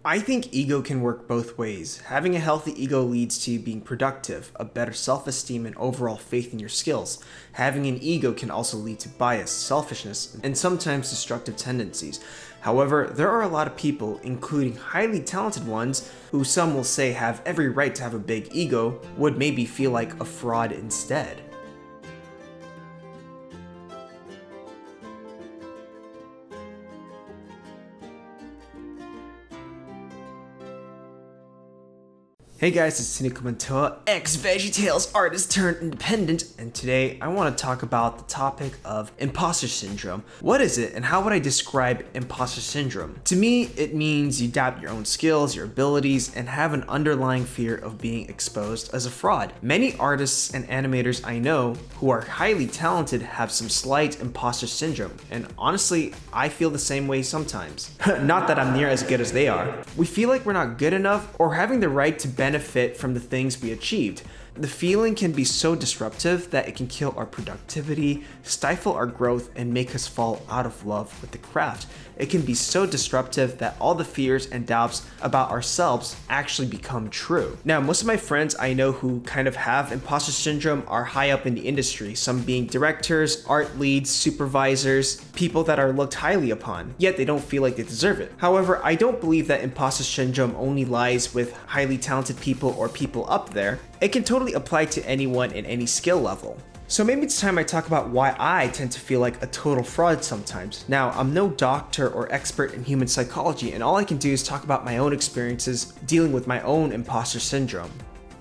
I think ego can work both ways. Having a healthy ego leads to you being productive, a better self-esteem, and overall faith in your skills. Having an ego can also lead to bias, selfishness, and sometimes destructive tendencies. However, there are a lot of people, including highly talented ones, who some will say have every right to have a big ego, would maybe feel like a fraud instead. Hey guys, it's Tinico Mantoa, ex-VeggieTales artist turned independent, and today I want to talk about the topic of imposter syndrome. What is it, and how would I describe imposter syndrome? To me, it means you doubt your own skills, your abilities, and have an underlying fear of being exposed as a fraud. Many artists and animators I know who are highly talented have some slight imposter syndrome, and honestly, I feel the same way sometimes. Not that I'm near as good as they are. We feel like we're not good enough or having the right to benefit from the things we achieved. The feeling can be so disruptive that it can kill our productivity, stifle our growth, and make us fall out of love with the craft. It can be so disruptive that all the fears and doubts about ourselves actually become true. Now, most of my friends I know who kind of have imposter syndrome are high up in the industry, some being directors, art leads, supervisors, people that are looked highly upon, yet they don't feel like they deserve it. However, I don't believe that imposter syndrome only lies with highly talented people or people up there. It can totally apply to anyone in any skill level. So maybe it's time I talk about why I tend to feel like a total fraud sometimes. Now, I'm no doctor or expert in human psychology, and all I can do is talk about my own experiences dealing with my own imposter syndrome.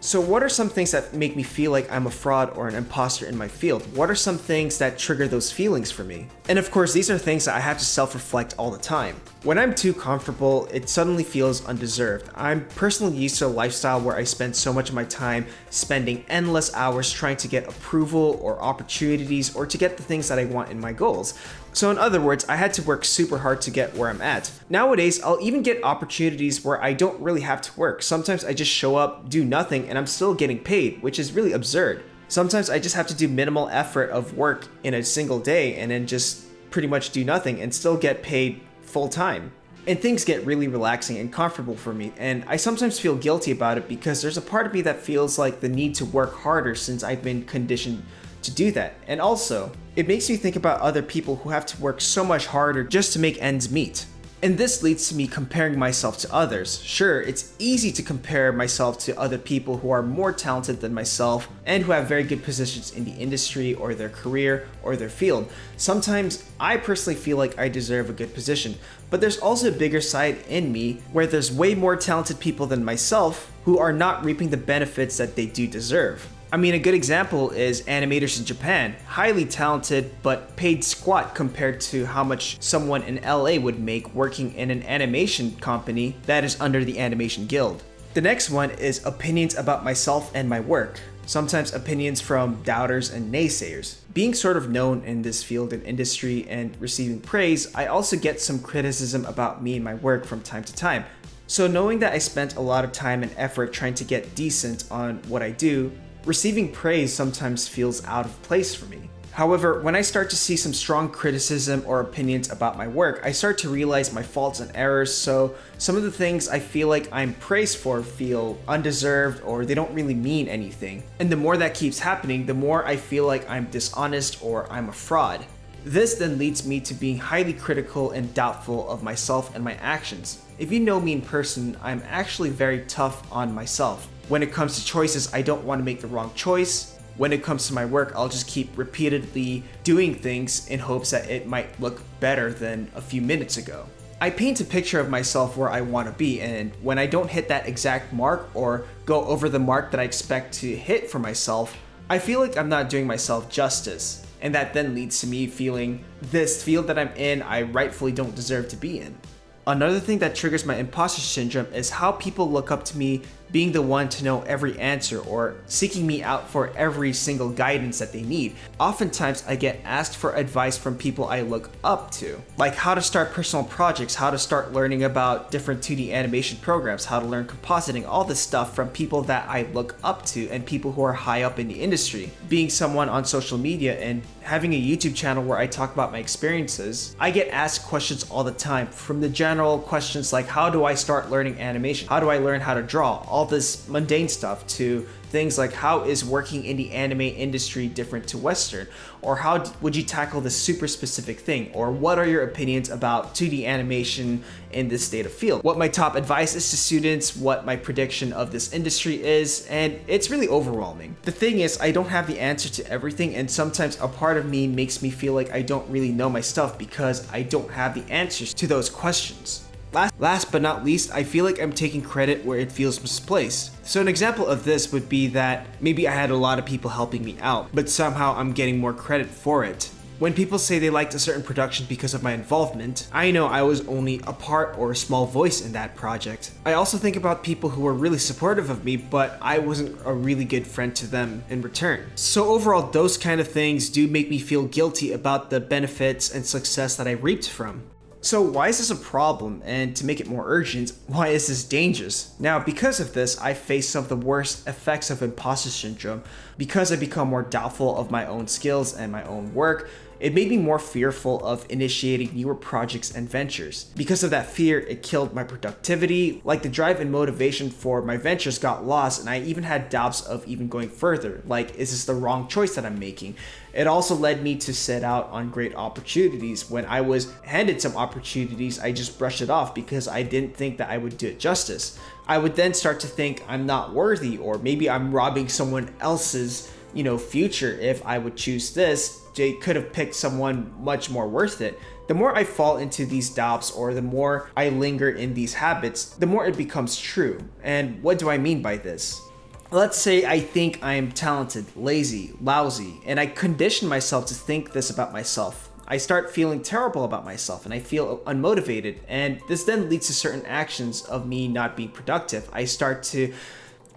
So what are some things that make me feel like I'm a fraud or an imposter in my field? What are some things that trigger those feelings for me? And of course, these are things that I have to self-reflect all the time. When I'm too comfortable, it suddenly feels undeserved. I'm personally used to a lifestyle where I spend so much of my time spending endless hours trying to get approval or opportunities or to get the things that I want in my goals. So in other words, I had to work super hard to get where I'm at. Nowadays, I'll even get opportunities where I don't really have to work. Sometimes I just show up, do nothing, and I'm still getting paid, which is really absurd. Sometimes I just have to do minimal effort of work in a single day and then just pretty much do nothing and still get paid full time. And things get really relaxing and comfortable for me, and I sometimes feel guilty about it because there's a part of me that feels like the need to work harder since I've been conditioned to do that. And also, it makes me think about other people who have to work so much harder just to make ends meet. And this leads to me comparing myself to others. Sure, it's easy to compare myself to other people who are more talented than myself and who have very good positions in the industry or their career or their field. Sometimes I personally feel like I deserve a good position, but there's also a bigger side in me where there's way more talented people than myself who are not reaping the benefits that they do deserve. I mean, a good example is animators in Japan, highly talented but paid squat compared to how much someone in LA would make working in an animation company that is under the Animation Guild. The next one is opinions about myself and my work, sometimes opinions from doubters and naysayers. Being sort of known in this field and industry and receiving praise, I also get some criticism about me and my work from time to time. So knowing that I spent a lot of time and effort trying to get decent on what I do, receiving praise sometimes feels out of place for me. However, when I start to see some strong criticism or opinions about my work, I start to realize my faults and errors, so some of the things I feel like I'm praised for feel undeserved or they don't really mean anything. And the more that keeps happening, the more I feel like I'm dishonest or I'm a fraud. This then leads me to being highly critical and doubtful of myself and my actions. If you know me in person, I'm actually very tough on myself. When it comes to choices, I don't want to make the wrong choice. When it comes to my work, I'll just keep repeatedly doing things in hopes that it might look better than a few minutes ago. I paint a picture of myself where I want to be, and when I don't hit that exact mark or go over the mark that I expect to hit for myself, I feel like I'm not doing myself justice. And that then leads to me feeling this field that I'm in, I rightfully don't deserve to be in. Another thing that triggers my imposter syndrome is how people look up to me being the one to know every answer or seeking me out for every single guidance that they need. Oftentimes I get asked for advice from people I look up to, like how to start personal projects, how to start learning about different 2D animation programs, how to learn compositing, all this stuff from people that I look up to and people who are high up in the industry. Being someone on social media and having a YouTube channel where I talk about my experiences, I get asked questions all the time, from the general questions like how do I start learning animation? How do I learn how to draw? All this mundane stuff, to things like how is working in the anime industry different to Western? Or how would you tackle this super specific thing? Or what are your opinions about 2D animation in this state of field? What my top advice is to students, what my prediction of this industry is, and it's really overwhelming. The thing is, I don't have the answer to everything, and sometimes a part of me makes me feel like I don't really know my stuff because I don't have the answers to those questions. Last but not least, I feel like I'm taking credit where it feels misplaced. So an example of this would be that maybe I had a lot of people helping me out, but somehow I'm getting more credit for it. When people say they liked a certain production because of my involvement, I know I was only a part or a small voice in that project. I also think about people who were really supportive of me, but I wasn't a really good friend to them in return. So overall, those kind of things do make me feel guilty about the benefits and success that I reaped from. So why is this a problem? And to make it more urgent, why is this dangerous? Now, because of this, I face some of the worst effects of imposter syndrome. Because I become more doubtful of my own skills and my own work, it made me more fearful of initiating newer projects and ventures. Because of that fear, it killed my productivity, like the drive and motivation for my ventures got lost, and I even had doubts of even going further, like, is this the wrong choice that I'm making? It also led me to set out on great opportunities. When I was handed some opportunities, I just brushed it off because I didn't think that I would do it justice. I would then start to think I'm not worthy, or maybe I'm robbing someone else's future if I would choose this. They could have picked someone much more worth it. The more I fall into these doubts, or the more I linger in these habits, the more it becomes true. And what do I mean by this? Let's say I think I am talented, lazy, lousy, and I condition myself to think this about myself. I start feeling terrible about myself and I feel unmotivated, and this then leads to certain actions of me not being productive. I start to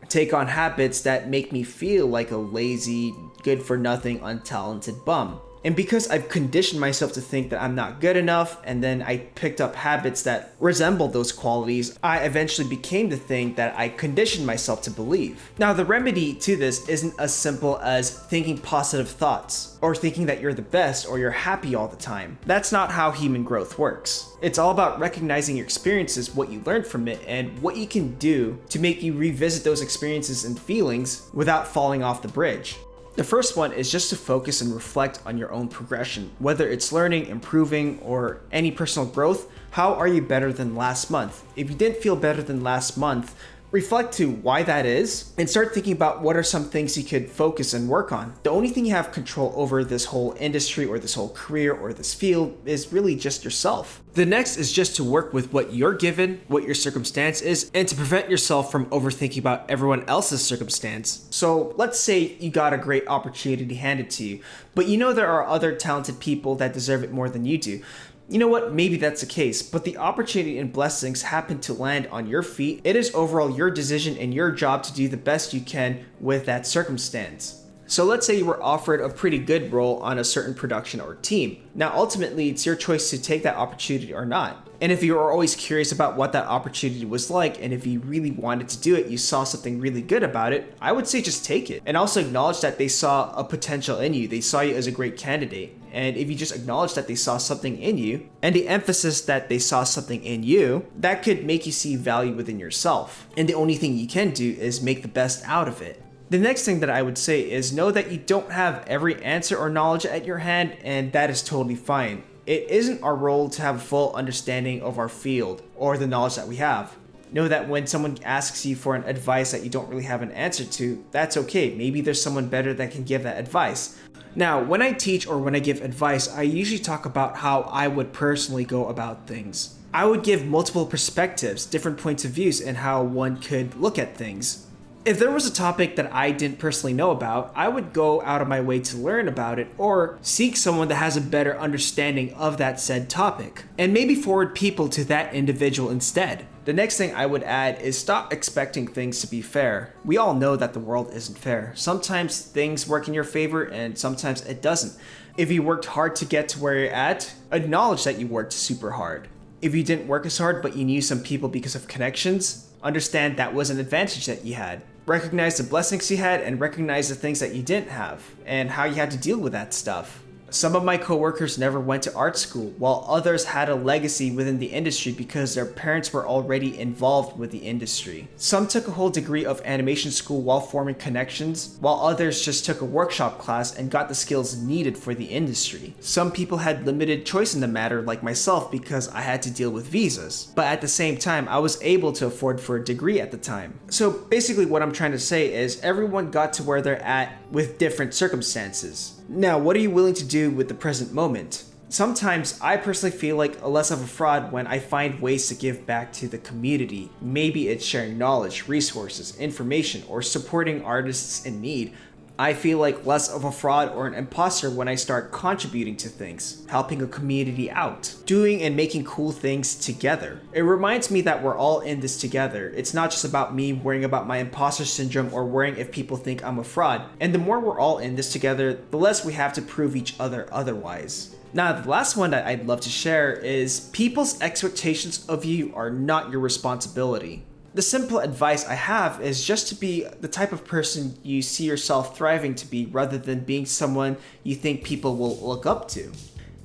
take on habits that make me feel like a lazy, good for nothing, untalented bum. And because I've conditioned myself to think that I'm not good enough, and then I picked up habits that resemble those qualities, I eventually became the thing that I conditioned myself to believe. Now, the remedy to this isn't as simple as thinking positive thoughts, or thinking that you're the best or you're happy all the time. That's not how human growth works. It's all about recognizing your experiences, what you learned from it, and what you can do to make you revisit those experiences and feelings without falling off the bridge. The first one is just to focus and reflect on your own progression. Whether it's learning, improving, or any personal growth, how are you better than last month? If you didn't feel better than last month, reflect to why that is and start thinking about what are some things you could focus and work on. The only thing you have control over this whole industry or this whole career or this field is really just yourself. The next is just to work with what you're given, what your circumstance is, and to prevent yourself from overthinking about everyone else's circumstance. So let's say you got a great opportunity handed to you, but you know there are other talented people that deserve it more than you do. You know what, maybe that's the case, but the opportunity and blessings happen to land on your feet. It is overall your decision and your job to do the best you can with that circumstance. So let's say you were offered a pretty good role on a certain production or team. Now ultimately it's your choice to take that opportunity or not. And if you are always curious about what that opportunity was like, and if you really wanted to do it, you saw something really good about it, I would say just take it. And also acknowledge that they saw a potential in you. They saw you as a great candidate. And if you just acknowledge that they saw something in you, and the emphasis that they saw something in you, that could make you see value within yourself. And the only thing you can do is make the best out of it. The next thing that I would say is know that you don't have every answer or knowledge at your hand, and that is totally fine. It isn't our role to have a full understanding of our field or the knowledge that we have. Know that when someone asks you for an advice that you don't really have an answer to, that's okay. Maybe there's someone better that can give that advice. Now, when I teach or when I give advice, I usually talk about how I would personally go about things. I would give multiple perspectives, different points of views, and how one could look at things. If there was a topic that I didn't personally know about, I would go out of my way to learn about it or seek someone that has a better understanding of that said topic, and maybe forward people to that individual instead. The next thing I would add is stop expecting things to be fair. We all know that the world isn't fair. Sometimes things work in your favor and sometimes it doesn't. If you worked hard to get to where you're at, acknowledge that you worked super hard. If you didn't work as hard but you knew some people because of connections, understand that was an advantage that you had. Recognize the blessings you had and recognize the things that you didn't have and how you had to deal with that stuff. Some of my coworkers never went to art school, while others had a legacy within the industry because their parents were already involved with the industry. Some took a whole degree of animation school while forming connections, while others just took a workshop class and got the skills needed for the industry. Some people had limited choice in the matter, like myself, because I had to deal with visas. But at the same time, I was able to afford for a degree at the time. So basically what I'm trying to say is everyone got to where they're at with different circumstances. Now, what are you willing to do with the present moment? Sometimes I personally feel like less of a fraud when I find ways to give back to the community. Maybe it's sharing knowledge, resources, information, or supporting artists in need. I feel like less of a fraud or an imposter when I start contributing to things, helping a community out, doing and making cool things together. It reminds me that we're all in this together. It's not just about me worrying about my imposter syndrome or worrying if people think I'm a fraud. And the more we're all in this together, the less we have to prove each other otherwise. Now, the last one that I'd love to share is people's expectations of you are not your responsibility. The simple advice I have is just to be the type of person you see yourself thriving to be rather than being someone you think people will look up to.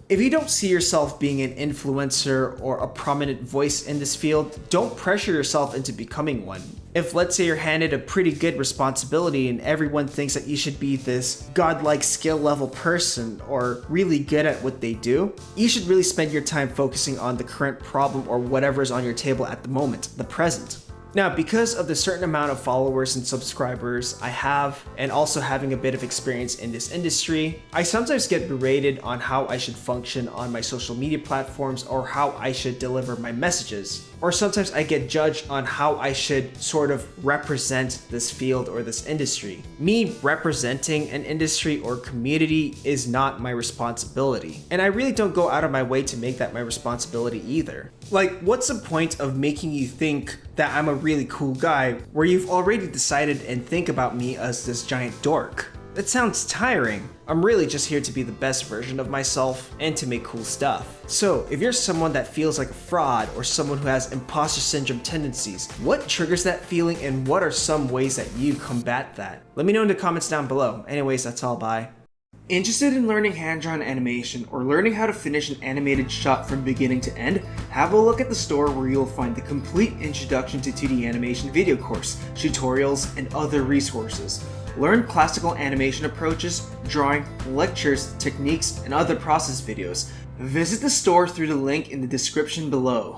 If you don't see yourself being an influencer or a prominent voice in this field, don't pressure yourself into becoming one. If let's say you're handed a pretty good responsibility and everyone thinks that you should be this godlike skill level person or really good at what they do, you should really spend your time focusing on the current problem or whatever is on your table at the moment, the present. Now, because of the certain amount of followers and subscribers I have, and also having a bit of experience in this industry, I sometimes get berated on how I should function on my social media platforms or how I should deliver my messages. Or sometimes I get judged on how I should sort of represent this field or this industry. Me representing an industry or community is not my responsibility. And I really don't go out of my way to make that my responsibility either. Like, what's the point of making you think that I'm a really cool guy where you've already decided and think about me as this giant dork? That sounds tiring. I'm really just here to be the best version of myself and to make cool stuff. So if you're someone that feels like a fraud or someone who has imposter syndrome tendencies, what triggers that feeling and what are some ways that you combat that? Let me know in the comments down below. Anyways, that's all, bye. Interested in learning hand-drawn animation or learning how to finish an animated shot from beginning to end? Have a look at the store where you'll find the complete Introduction to 2D Animation video course, tutorials, and other resources. Learn classical animation approaches, drawing, lectures, techniques, and other process videos. Visit the store through the link in the description below.